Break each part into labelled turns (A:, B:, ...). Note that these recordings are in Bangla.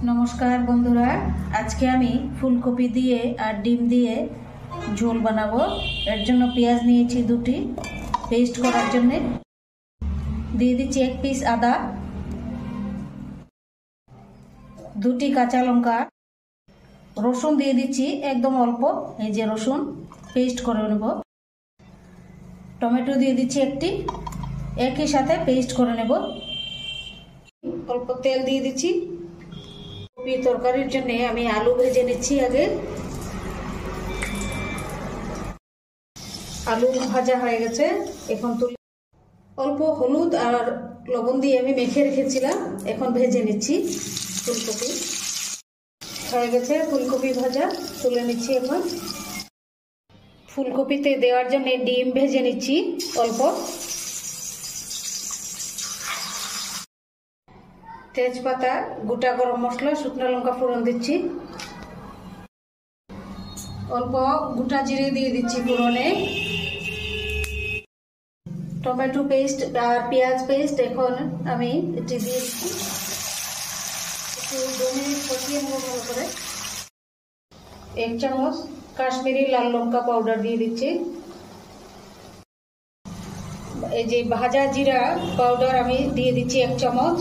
A: नमस्कार बंधुरा आज के आमी फुलकपि दिए और डिम दिए झोल बनाबो। एर जन्य पेঁয়াজ निয়েছি দুটি पेस्ट करार जन्य दिए दिচ্ছি एक पिस आदा, দুটি কাঁচা লঙ্কা, রসুন দিয়ে দিচ্ছি একদম অল্প, এই যে রসুন পেস্ট করে নেব। টমেটো দিয়ে দিচ্ছি একটি, একই সাথে পেস্ট করে নেব। অল্প তেল দিয়ে দিচ্ছি। কপি তরকারির জন্য আমি আলু ভেজে নিচ্ছি। আগে আলু ভাজা হয়ে গেছে, এখন তুলে অল্প হলুদ আর লবণ দিয়ে আমি মেখে রেখেছিলাম, এখন ভেজে নিচ্ছি। ফুলকপি হয়ে গেছে, ফুলকপি ভাজা তুলে নিচ্ছি। এখন ফুলকপিতে দেওয়ার জন্য ডিম ভেজে নিচ্ছি অল্প। তেজপাতা, গোটা গরম মশলা, শুকনো লঙ্কা ফোড়ন দিচ্ছি। অল্প গোটা জিরে দিয়ে দিচ্ছি ফোড়নে। টমেটো পেস্ট আর পেঁয়াজ পেস্ট এখন আমি এটি দিয়ে দিচ্ছি। একটু 2 মিনিট কষিয়ে নেব ভালো করে। 1 চামচ কাশ্মীরি লাল লঙ্কা পাউডার দিয়ে দিচ্ছি। এই যে ভাজা জিরা পাউডার আমি দিয়ে দিচ্ছি 1 চামচ।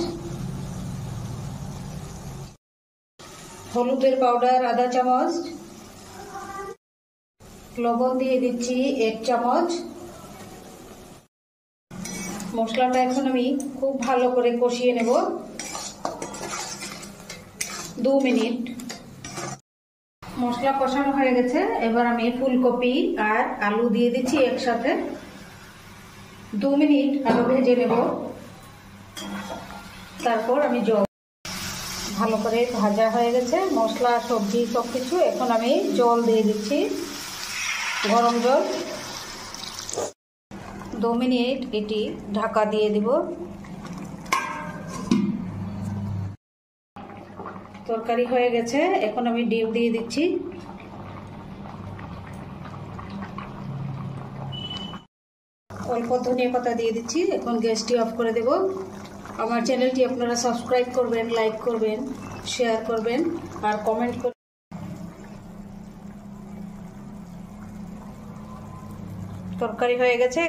A: হলুদের পাউডার আধা চামচ, লবণ দিয়ে দিচ্ছি 1 চামচ। মশলাটা এখন আমি খুব ভালো করে কষিয়ে নেব 2 মিনিট। মশলা কষানো হয়ে গেছে, এবার আমি ফুলকপি আর আলু দিয়ে দিচ্ছি একসাথে। 2 মিনিট আলু ভেজে নেব, তারপর আমি জল। ভালো করে ভাজা হয়ে গেছে মশলা সবজি সবকিছু, এখন আমি জল দিয়ে দিচ্ছি, গরম জল। 2 মিনিট এটি ঢাকা দিয়ে দিব। তরকারি হয়ে গেছে, এখন আমি ডিম দিয়ে দিচ্ছি। অল্প ধনিয়া পাতা দিয়ে দিচ্ছি। এখন গ্যাসটি অফ করে দেব। আমার চ্যানেলটি আপনারা সাবস্ক্রাইব করবেন, লাইক করবেন, শেয়ার করবেন আর কমেন্ট করবেন। তরকারি হয়ে গেছে।